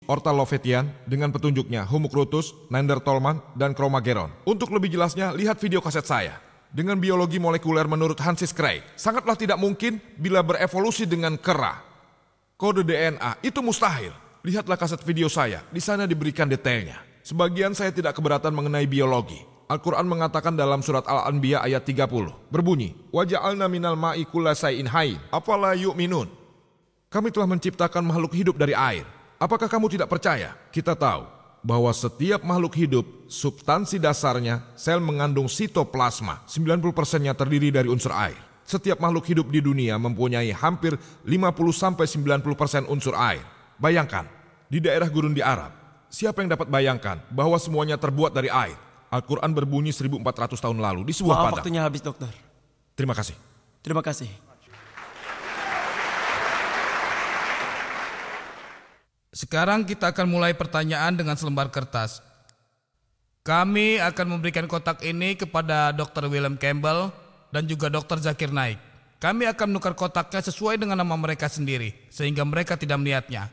Ortalovetian dengan petunjuknya Homunculus, Neanderthal, dan Cro-Magnon. Untuk lebih jelasnya, lihat video kaset saya. Dengan biologi molekuler menurut Hansis Cray, sangatlah tidak mungkin bila berevolusi dengan kera. Kode DNA itu mustahil. Lihatlah kaset video saya, di sana diberikan detailnya. Sebagian saya tidak keberatan mengenai biologi. Al-Quran mengatakan dalam surat Al-Anbiya ayat 30, berbunyi, "Waja'alna minal ma'i kulla shay'in hayy, afala yu'minun." Kami telah menciptakan makhluk hidup dari air. Apakah kamu tidak percaya? Kita tahu bahwa setiap makhluk hidup, substansi dasarnya, sel mengandung sitoplasma, 90%-nya terdiri dari unsur air. Setiap makhluk hidup di dunia mempunyai hampir 50-90% unsur air. Bayangkan, di daerah gurun di Arab, siapa yang dapat bayangkan bahwa semuanya terbuat dari air? Al-Quran berbunyi 1400 tahun lalu di sebuah padang. Waktunya habis, dokter. Terima kasih. Terima kasih. Sekarang kita akan mulai pertanyaan dengan selembar kertas. Kami akan memberikan kotak ini kepada Dr. William Campbell dan juga Dr. Zakir Naik. Kami akan menukar kotaknya sesuai dengan nama mereka sendiri, sehingga mereka tidak melihatnya.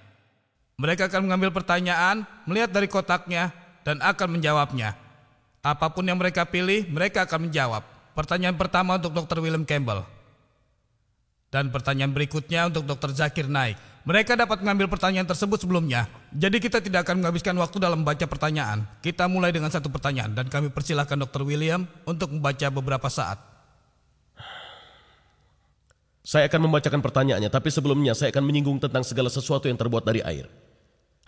Mereka akan mengambil pertanyaan, melihat dari kotaknya, dan akan menjawabnya. Apapun yang mereka pilih, mereka akan menjawab. Pertanyaan pertama untuk Dr. William Campbell. Dan pertanyaan berikutnya untuk Dr. Zakir Naik. Mereka dapat mengambil pertanyaan tersebut sebelumnya. Jadi kita tidak akan menghabiskan waktu dalam membaca pertanyaan. Kita mulai dengan satu pertanyaan dan kami persilahkan Dr. William untuk membaca beberapa saat. Saya akan membacakan pertanyaannya, tapi sebelumnya saya akan menyinggung tentang segala sesuatu yang terbuat dari air.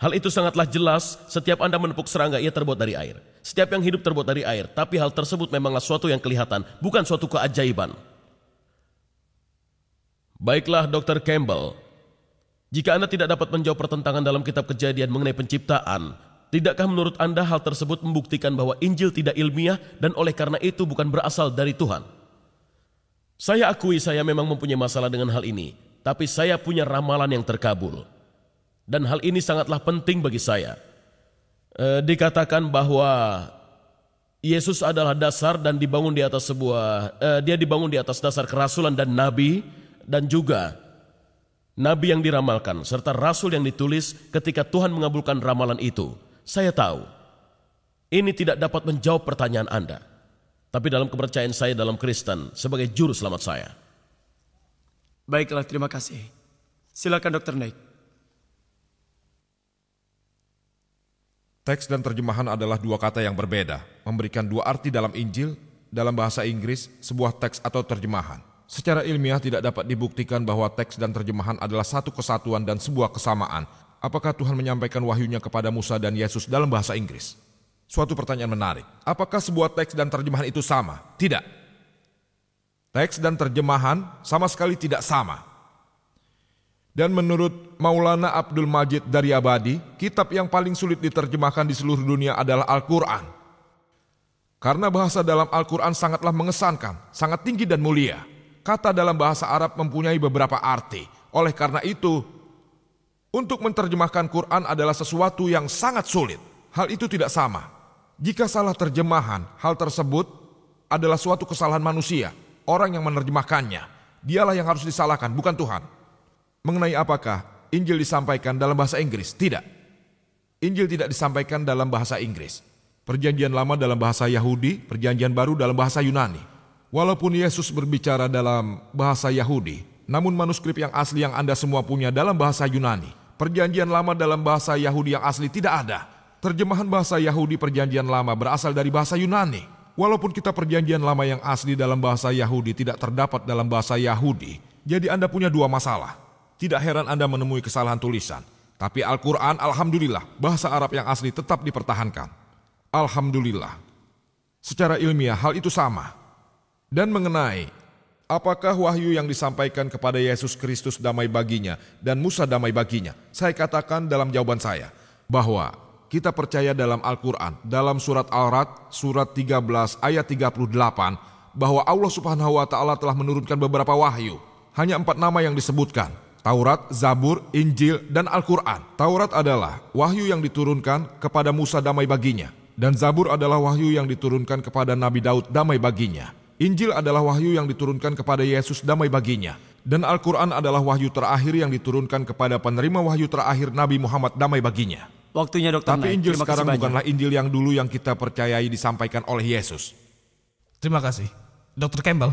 Hal itu sangatlah jelas, setiap Anda menepuk serangga ia terbuat dari air. Setiap yang hidup terbuat dari air, tapi hal tersebut memanglah suatu yang kelihatan, bukan suatu keajaiban. Baiklah Dr. Campbell, jika Anda tidak dapat menjawab pertentangan dalam kitab Kejadian mengenai penciptaan, tidakkah menurut Anda hal tersebut membuktikan bahwa Injil tidak ilmiah dan oleh karena itu bukan berasal dari Tuhan? Saya akui saya memang mempunyai masalah dengan hal ini, tapi saya punya ramalan yang terkabul. Dan hal ini sangatlah penting bagi saya. Dikatakan bahwa Yesus adalah dasar dan dibangun di atas dia dibangun di atas dasar kerasulan dan nabi, dan juga nabi yang diramalkan, serta rasul yang ditulis ketika Tuhan mengabulkan ramalan itu. Saya tahu, ini tidak dapat menjawab pertanyaan Anda. Tapi dalam kepercayaan saya dalam Kristen, sebagai juru selamat saya. Baiklah, terima kasih. Silakan Dr. Naik. Teks dan terjemahan adalah dua kata yang berbeda, memberikan dua arti dalam Injil, dalam bahasa Inggris, sebuah teks atau terjemahan. Secara ilmiah tidak dapat dibuktikan bahwa teks dan terjemahan adalah satu kesatuan dan sebuah kesamaan. Apakah Tuhan menyampaikan wahyunya kepada Musa dan Yesus dalam bahasa Inggris? Suatu pertanyaan menarik. Apakah sebuah teks dan terjemahan itu sama? Tidak. Teks dan terjemahan sama sekali tidak sama. Dan menurut Maulana Abdul Majid Daryabadi, kitab yang paling sulit diterjemahkan di seluruh dunia adalah Al-Quran. Karena bahasa dalam Al-Quran sangatlah mengesankan, sangat tinggi dan mulia. Kata dalam bahasa Arab mempunyai beberapa arti. Oleh karena itu, untuk menerjemahkan Quran adalah sesuatu yang sangat sulit. Hal itu tidak sama. Jika salah terjemahan, hal tersebut adalah suatu kesalahan manusia, orang yang menerjemahkannya. Dialah yang harus disalahkan, bukan Tuhan. Mengenai apakah Injil disampaikan dalam bahasa Inggris? Tidak. Injil tidak disampaikan dalam bahasa Inggris. Perjanjian Lama dalam bahasa Yahudi, Perjanjian Baru dalam bahasa Yunani. Walaupun Yesus berbicara dalam bahasa Yahudi, namun manuskrip yang asli yang Anda semua punya dalam bahasa Yunani. Perjanjian Lama dalam bahasa Yahudi yang asli tidak ada. Terjemahan bahasa Yahudi Perjanjian Lama berasal dari bahasa Yunani. Walaupun kitab Perjanjian Lama yang asli dalam bahasa Yahudi tidak terdapat dalam bahasa Yahudi, jadi Anda punya dua masalah. Tidak heran Anda menemui kesalahan tulisan. Tapi Al-Quran, alhamdulillah, bahasa Arab yang asli tetap dipertahankan. Alhamdulillah. Secara ilmiah hal itu sama. Dan mengenai apakah wahyu yang disampaikan kepada Yesus Kristus damai baginya dan Musa damai baginya, saya katakan dalam jawaban saya bahwa kita percaya dalam Al-Quran, dalam surat Al-Ra'd, surat 13 ayat 38, bahwa Allah Subhanahu wa Ta'ala telah menurunkan beberapa wahyu. Hanya 4 nama yang disebutkan: Taurat, Zabur, Injil, dan Al-Quran. Taurat adalah wahyu yang diturunkan kepada Musa damai baginya, dan Zabur adalah wahyu yang diturunkan kepada Nabi Daud damai baginya. Injil adalah wahyu yang diturunkan kepada Yesus damai baginya, Dan Al-Quran adalah wahyu terakhir yang diturunkan kepada penerima wahyu terakhir Nabi Muhammad, damai baginya. Waktunya Dr. Tapi Knight. Injil Terima kasih sekarang banyak. bukanlah Injil yang dulu yang kita percayai disampaikan oleh Yesus. Terima kasih. Dr. Campbell.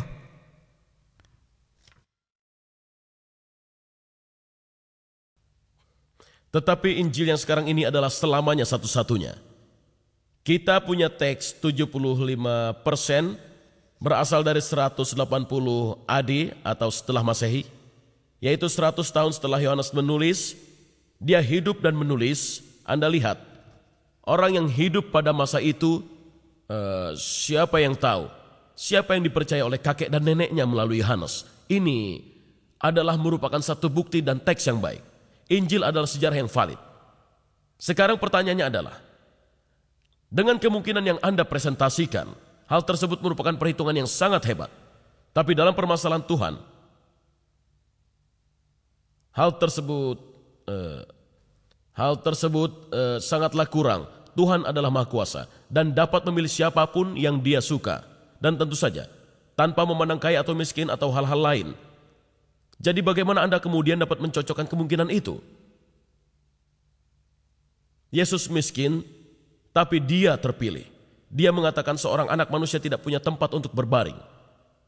Tetapi Injil yang sekarang ini adalah selamanya satu-satunya. Kita punya teks 75% berasal dari 180 AD atau setelah Masehi, yaitu 100 tahun setelah Yohanes menulis. Dia hidup dan menulis. Anda lihat, orang yang hidup pada masa itu, siapa yang tahu? Siapa yang dipercaya oleh kakek dan neneknya melalui Yohanes? Ini adalah merupakan satu bukti dan teks yang baik. Injil adalah sejarah yang valid. Sekarang pertanyaannya adalah, dengan kemungkinan yang Anda presentasikan, hal tersebut merupakan perhitungan yang sangat hebat. Tapi dalam permasalahan Tuhan, hal tersebut sangatlah kurang. Tuhan adalah Maha Kuasa dan dapat memilih siapapun yang Dia suka. Dan tentu saja, tanpa memandang kaya atau miskin atau hal-hal lain. Jadi bagaimana Anda kemudian dapat mencocokkan kemungkinan itu? Yesus miskin, tapi Dia terpilih. Dia mengatakan seorang anak manusia tidak punya tempat untuk berbaring.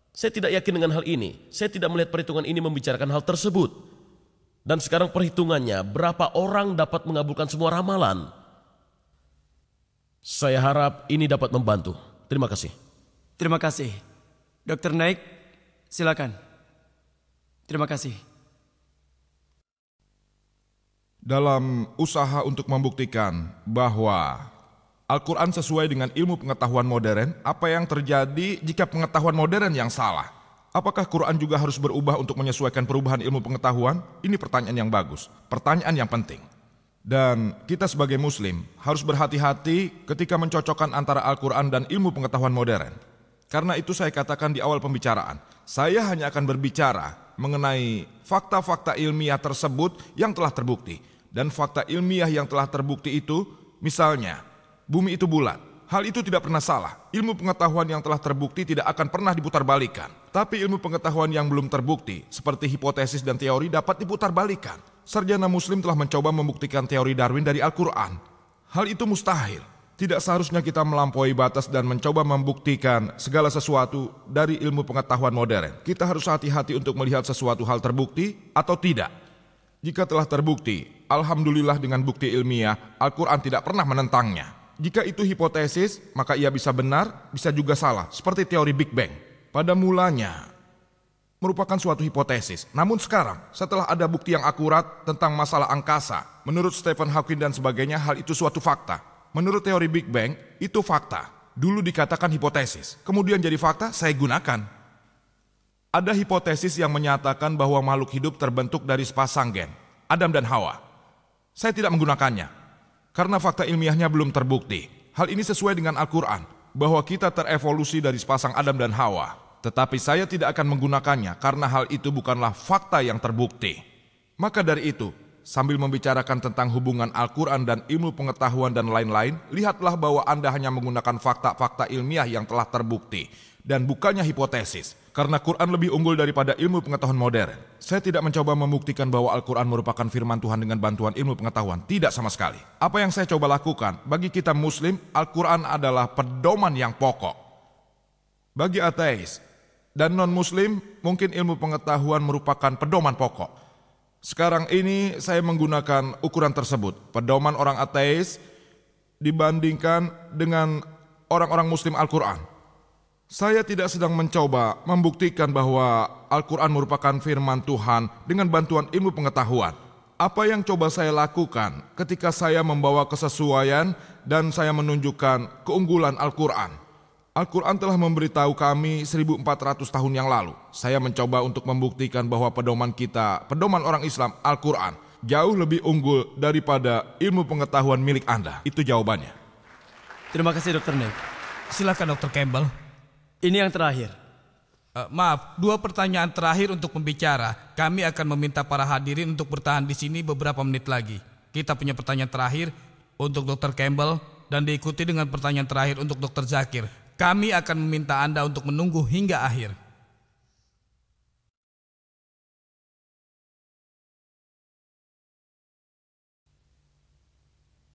Saya tidak yakin dengan hal ini. Saya tidak melihat perhitungan ini membicarakan hal tersebut. Dan sekarang perhitungannya, berapa orang dapat mengabulkan semua ramalan? Saya harap ini dapat membantu. Terima kasih. Terima kasih. Dr. Knight, silakan. Terima kasih. Dalam usaha untuk membuktikan bahwa Al-Quran sesuai dengan ilmu pengetahuan modern, apa yang terjadi jika pengetahuan modern yang salah? Apakah Quran juga harus berubah untuk menyesuaikan perubahan ilmu pengetahuan? Ini pertanyaan yang bagus, pertanyaan yang penting. Dan kita sebagai muslim harus berhati-hati ketika mencocokkan antara Al-Quran dan ilmu pengetahuan modern. Karena itu saya katakan di awal pembicaraan, saya hanya akan berbicara mengenai fakta-fakta ilmiah tersebut yang telah terbukti. Dan fakta ilmiah yang telah terbukti itu, misalnya, bumi itu bulat. Hal itu tidak pernah salah. Ilmu pengetahuan yang telah terbukti tidak akan pernah diputarbalikkan. Tapi ilmu pengetahuan yang belum terbukti, seperti hipotesis dan teori, dapat diputarbalikkan. Sarjana muslim telah mencoba membuktikan teori Darwin dari Al-Quran. Hal itu mustahil. Tidak seharusnya kita melampaui batas dan mencoba membuktikan segala sesuatu dari ilmu pengetahuan modern. Kita harus hati-hati untuk melihat sesuatu hal terbukti atau tidak. Jika telah terbukti, alhamdulillah dengan bukti ilmiah, Al-Quran tidak pernah menentangnya. Jika itu hipotesis, maka ia bisa benar, bisa juga salah, seperti teori Big Bang. Pada mulanya, merupakan suatu hipotesis. Namun sekarang, setelah ada bukti yang akurat tentang masalah angkasa, menurut Stephen Hawking dan sebagainya, hal itu suatu fakta. Menurut teori Big Bang, itu fakta. Dulu dikatakan hipotesis, kemudian jadi fakta, saya gunakan. Ada hipotesis yang menyatakan bahwa makhluk hidup terbentuk dari sepasang gen, Adam dan Hawa. Saya tidak menggunakannya, karena fakta ilmiahnya belum terbukti. Hal ini sesuai dengan Al-Quran, bahwa kita terevolusi dari sepasang Adam dan Hawa. Tetapi saya tidak akan menggunakannya, karena hal itu bukanlah fakta yang terbukti. Maka dari itu, sambil membicarakan tentang hubungan Al-Quran dan ilmu pengetahuan dan lain-lain, lihatlah bahwa Anda hanya menggunakan fakta-fakta ilmiah yang telah terbukti, dan bukannya hipotesis. Karena Quran lebih unggul daripada ilmu pengetahuan modern. Saya tidak mencoba membuktikan bahwa Al-Quran merupakan firman Tuhan dengan bantuan ilmu pengetahuan. Tidak sama sekali. Apa yang saya coba lakukan, bagi kita muslim, Al-Quran adalah pedoman yang pokok. Bagi ateis dan non-muslim, mungkin ilmu pengetahuan merupakan pedoman pokok. Sekarang ini saya menggunakan ukuran tersebut. Pedoman orang ateis dibandingkan dengan orang-orang muslim Al-Quran. Saya tidak sedang mencoba membuktikan bahwa Al-Quran merupakan firman Tuhan dengan bantuan ilmu pengetahuan. Apa yang coba saya lakukan ketika saya membawa kesesuaian dan saya menunjukkan keunggulan Al-Quran. Al-Quran telah memberitahu kami 1400 tahun yang lalu. Saya mencoba untuk membuktikan bahwa pedoman kita, pedoman orang Islam, Al-Quran, jauh lebih unggul daripada ilmu pengetahuan milik Anda. Itu jawabannya. Terima kasih Dr. Knight. Silakan Dr. Campbell. Ini yang terakhir. Maaf, 2 pertanyaan terakhir untuk pembicara. Kami akan meminta para hadirin untuk bertahan di sini beberapa menit lagi. Kita punya pertanyaan terakhir untuk Dr. Campbell dan diikuti dengan pertanyaan terakhir untuk Dr. Zakir. Kami akan meminta Anda untuk menunggu hingga akhir.